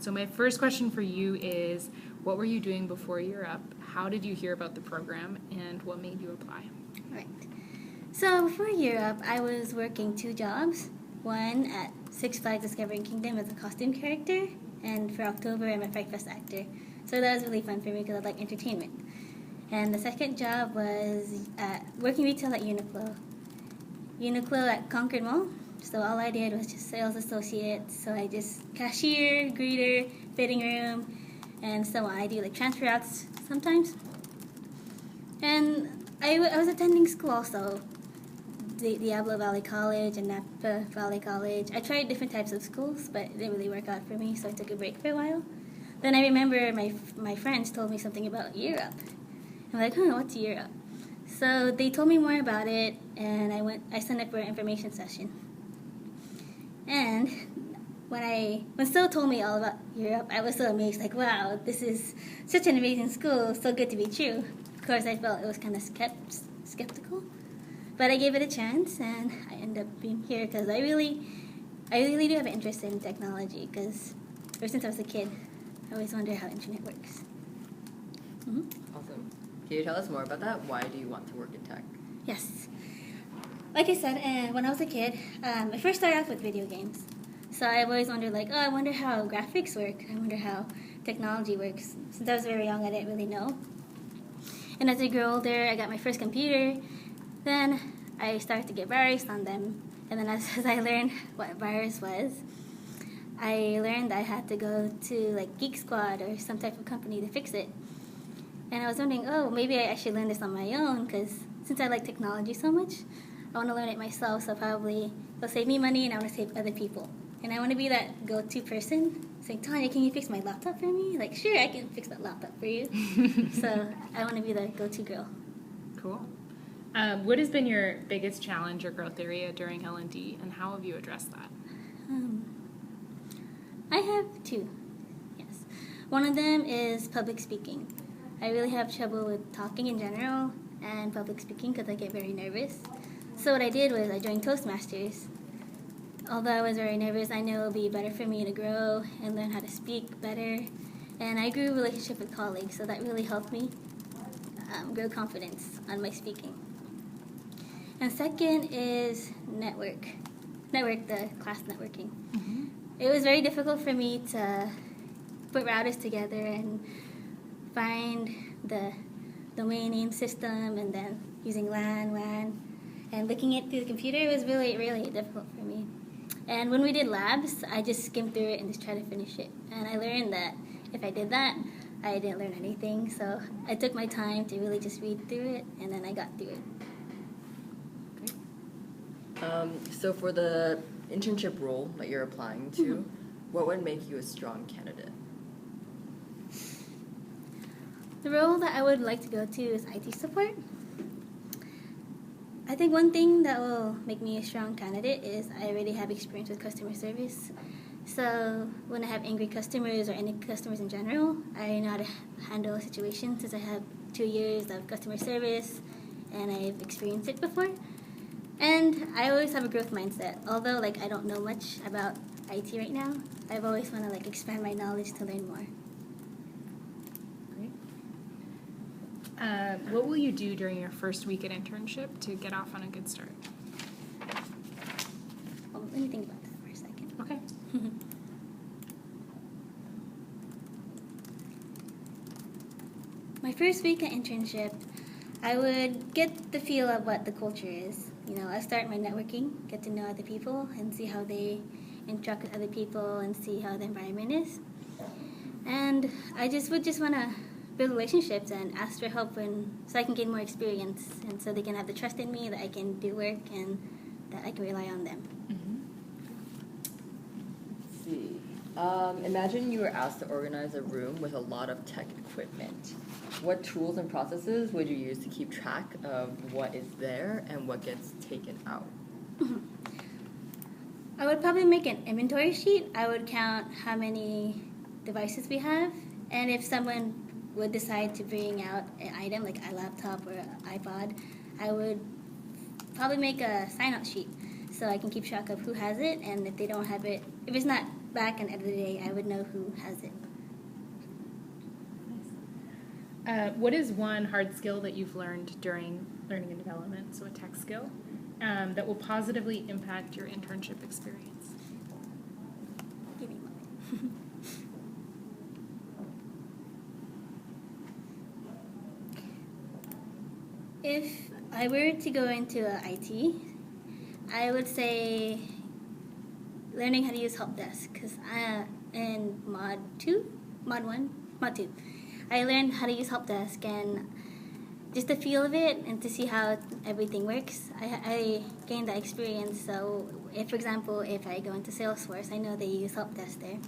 So my first question for you is, what were you doing before Europe? How did you hear about the program, and what made you apply? Right. So before Europe, I was working 2 jobs. One at Six Flags Discovering Kingdom as a costume character, and for October, I'm a Fright Fest actor. So that was really fun for me because I like entertainment. And the second job was working retail at Uniqlo. Uniqlo at Concord Mall. So all I did was just sales associate. So I just cashier, greeter, fitting room, and so on. I do like transfer outs sometimes. And I was attending school also. Diablo Valley College and Napa Valley College. I tried different types of schools, but it didn't really work out for me, so I took a break for a while. Then I remember my friends told me something about Europe. I'm like, what's Europe? So they told me more about it, and I signed up for an information session. And when Sil told me all about Europe, I was so amazed, like, wow, this is such an amazing school, so good to be true. Of course, I felt it was kind of skeptical. But I gave it a chance, and I ended up being here because I really do have an interest in technology. Because ever since I was a kid, I always wonder how internet works. Mm-hmm. Awesome. Can you tell us more about that? Why do you want to work in tech? Yes. Like I said, when I was a kid, I first started off with video games. So I've always wondered, like, I wonder how graphics work. I wonder how technology works. Since I was very young, I didn't really know. And as I grew older, I got my first computer. Then I started to get virus on them. And then as I learned what virus was, I learned I had to go to like Geek Squad or some type of company to fix it. And I was wondering, maybe I should learn this on my own, because since I like technology so much, I want to learn it myself, so probably it'll save me money and I want to save other people. And I want to be that go-to person, saying, Tanya, can you fix my laptop for me? Like, sure, I can fix that laptop for you. So I want to be the go-to girl. Cool. What has been your biggest challenge or growth area during L&D, and how have you addressed that? I have 2, yes. One of them is public speaking. I really have trouble with talking in general and public speaking because I get very nervous. So what I did was I joined Toastmasters. Although I was very nervous, I know it will be better for me to grow and learn how to speak better. And I grew a relationship with colleagues, so that really helped me grow confidence on my speaking. And second is network, the class networking. Mm-hmm. It was very difficult for me to put routers together and find the domain name system, and then using LAN, WAN, and looking it through the computer. It was really, really difficult for me. And when we did labs, I just skimmed through it and just tried to finish it. And I learned that if I did that, I didn't learn anything. So I took my time to really just read through it, and then I got through it. So for the internship role that you're applying to, what would make you a strong candidate? The role that I would like to go to is IT support. I think one thing that will make me a strong candidate is I already have experience with customer service. So when I have angry customers or any customers in general, I know how to handle a situation since I have 2 years of customer service and I've experienced it before. And I always have a growth mindset. Although I don't know much about IT right now, I've always want to expand my knowledge to learn more. Great. What will you do during your first week at internship to get off on a good start? Well, let me think about that for a second. Okay. My first week at internship, I would get the feel of what the culture is. I start my networking, get to know other people, and see how they interact with other people, and see how the environment is. And I would just want to build relationships and ask for help so I can gain more experience, and so they can have the trust in me that I can do work and that I can rely on them. Let's see. Imagine you were asked to organize a room with a lot of tech equipment. What tools and processes would you use to keep track of what is there and what gets taken out? I would probably make an inventory sheet. I would count how many devices we have, and if someone would decide to bring out an item like a laptop or an iPod, I would probably make a sign-out sheet so I can keep track of who has it, and if they don't have it, if it's not back and at the end of the day, I would know who has it. What is one hard skill that you've learned during learning and development, so a tech skill, that will positively impact your internship experience? Give me a moment. If I were to go into IT, I would say learning how to use help desk, because in mod 2, I learned how to use help desk, and just the feel of it and to see how everything works, I gained that experience. So if, for example, if I go into Salesforce, I know they use help desk there.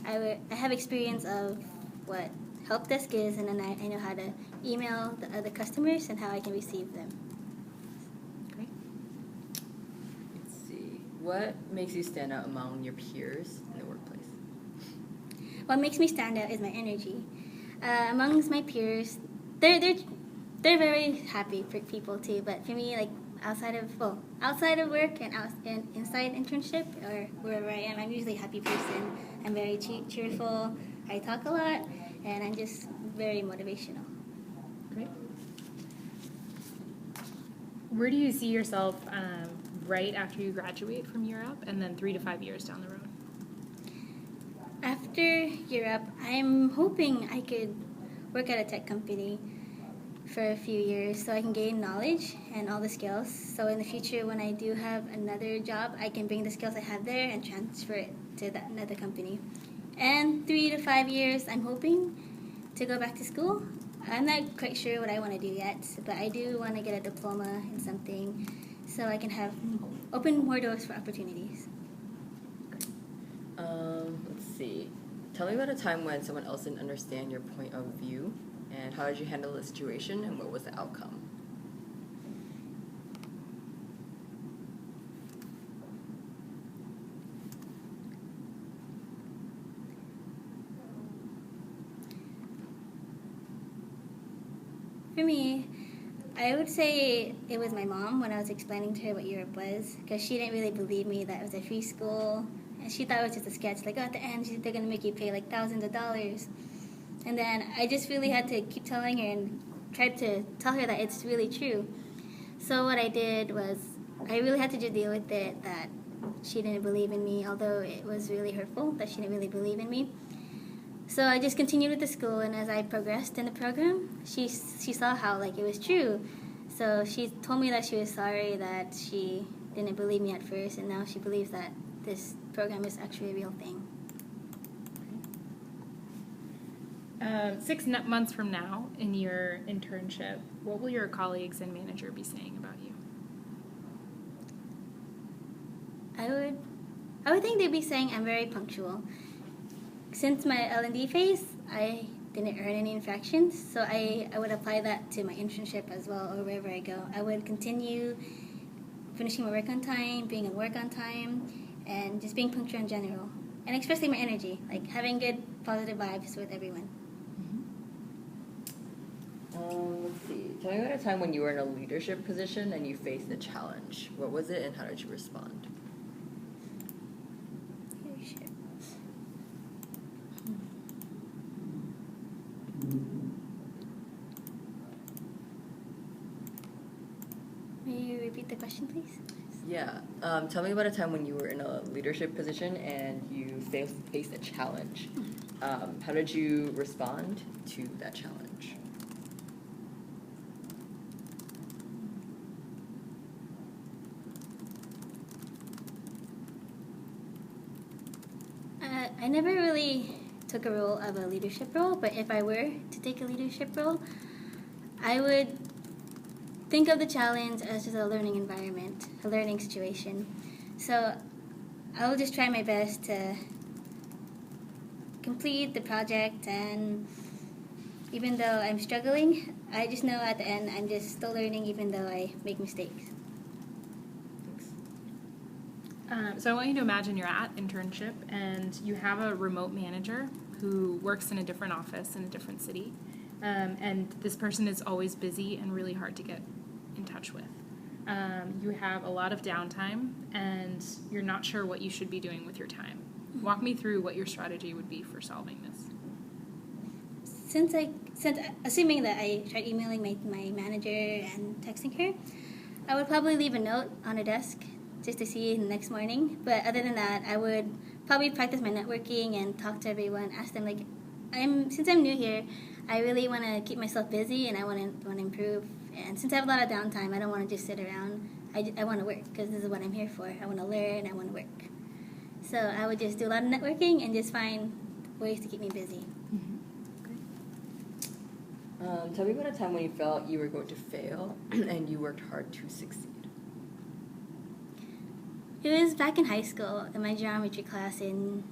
I have experience of what help desk is, and then I know how to email the other customers and how I can receive them. Great. Let's see. What makes you stand out among your peers in the workplace? What makes me stand out is my energy. Amongst my peers, they're very happy for people too. But for me, like outside of work and inside internship or wherever I am, I'm usually a happy person. I'm very cheerful. I talk a lot, and I'm just very motivational. Great. Where do you see yourself right after you graduate from Europe, and then 3 to 5 years down the road? After Europe, I'm hoping I could work at a tech company for a few years so I can gain knowledge and all the skills. So in the future, when I do have another job, I can bring the skills I have there and transfer it to that another company. And 3 to 5 years, I'm hoping to go back to school. I'm not quite sure what I want to do yet, but I do want to get a diploma in something so I can have open more doors for opportunities. Let's see. Tell me about a time when someone else didn't understand your point of view, and how did you handle the situation, and what was the outcome? For me, I would say it was my mom when I was explaining to her what Europe was, because she didn't really believe me that it was a free school, and she thought it was just a sketch. Like, oh, at the end, they're going to make you pay like thousands of dollars. And then I just really had to keep telling her and tried to tell her that it's really true. So what I did was I really had to just deal with it, that she didn't believe in me, although it was really hurtful that she didn't really believe in me. So I just continued with the school, and as I progressed in the program, she saw how like it was true. So she told me that she was sorry that she didn't believe me at first, and now she believes that this program is actually a real thing. 6 months from now in your internship, what will your colleagues and manager be saying about you? I would think they'd be saying I'm very punctual. Since my L&D phase, I didn't earn any infractions, so I would apply that to my internship as well, or wherever I go. I would continue finishing my work on time, being at work on time, and just being punctual in general. And expressing my energy, like having good, positive vibes with everyone. Let's see. Tell me about a time when you were in a leadership position and you faced a challenge. What was it, and how did you respond? Leadership. May you repeat the question, please? Yeah. Tell me about a time when you were in a leadership position and you faced a challenge. How did you respond to that challenge? I never really took a role of a leadership role, but if I were to take a leadership role, I would think of the challenge as just a learning environment, a learning situation. So I will just try my best to complete the project, and even though I'm struggling, I just know at the end I'm just still learning even though I make mistakes. So I want you to imagine you're at internship and you have a remote manager who works in a different office in a different city. And this person is always busy and really hard to get in touch with. You have a lot of downtime and you're not sure what you should be doing with your time. Walk me through what your strategy would be for solving this. Since assuming that I tried emailing my manager and texting her, I would probably leave a note on her desk just to see the next morning. But other than that, I would probably practice my networking and talk to everyone. Ask them like, since I'm new here, I really want to keep myself busy and I want to improve. And since I have a lot of downtime, I don't want to just sit around. I want to work because this is what I'm here for. I want to learn. I want to work. So I would just do a lot of networking and just find ways to keep me busy. Tell me about a time when you felt you were going to fail and you worked hard to succeed. It was back in high school in my geometry class in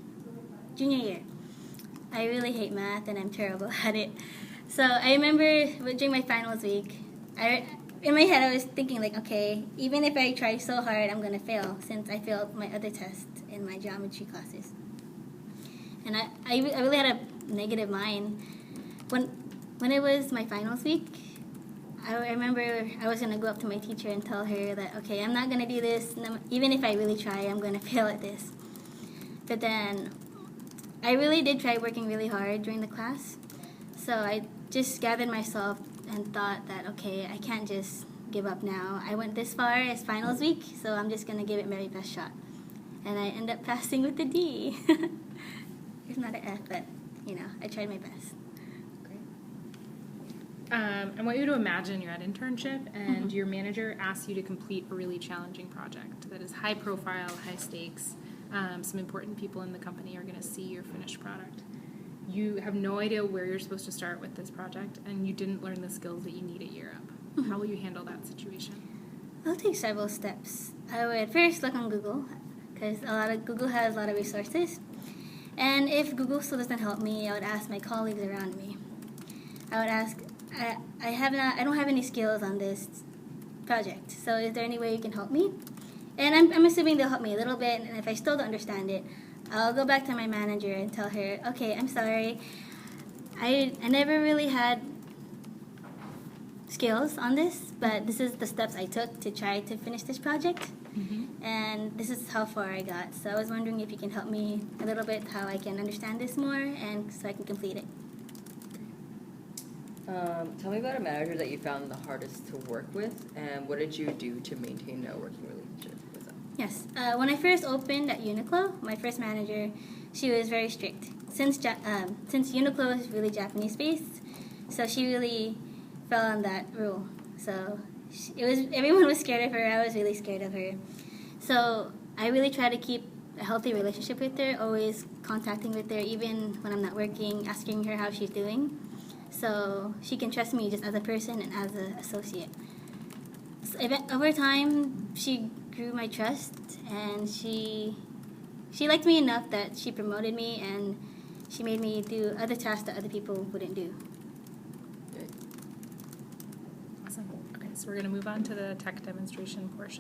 junior year. I really hate math and I'm terrible at it. So I remember during my finals week, in my head I was thinking like, okay, even if I try so hard, I'm going to fail since I failed my other tests in my geometry classes. And I really had a negative mind. When it was my finals week, I remember I was going to go up to my teacher and tell her that, okay, I'm not going to do this. Even if I really try, I'm going to fail at this. But then I really did try working really hard during the class. So I just gathered myself and thought that, okay, I can't just give up now. I went this far as finals week, so I'm just going to give it my very best shot. And I ended up passing with a D. It's not an F, but, I tried my best. I want you to imagine you're at internship and your manager asks you to complete a really challenging project that is high profile, high stakes. Some important people in the company are going to see your finished product. You have no idea where you're supposed to start with this project, and you didn't learn the skills that you need at year up. How will you handle that situation? I'll take several steps. I would first look on Google, because Google has a lot of resources. And if Google still doesn't help me, I would ask my colleagues around me. I would ask, I don't have any skills on this project, so is there any way you can help me? And I'm assuming they'll help me a little bit, and if I still don't understand it, I'll go back to my manager and tell her, okay, I'm sorry, I never really had skills on this, but this is the steps I took to try to finish this project, and this is how far I got. So I was wondering if you can help me a little bit how I can understand this more, and so I can complete it. Tell me about a manager that you found the hardest to work with, and what did you do to maintain a working relationship with them? Yes. When I first opened at Uniqlo, my first manager, she was very strict. Since Uniqlo is really Japanese-based, so she really fell on that rule. So everyone was scared of her. I was really scared of her. So I really try to keep a healthy relationship with her, always contacting with her, even when I'm not working, asking her how she's doing. So she can trust me just as a person and as an associate. So over time, she grew my trust, and she liked me enough that she promoted me, and she made me do other tasks that other people wouldn't do. Awesome. Okay, so we're going to move on to the tech demonstration portion.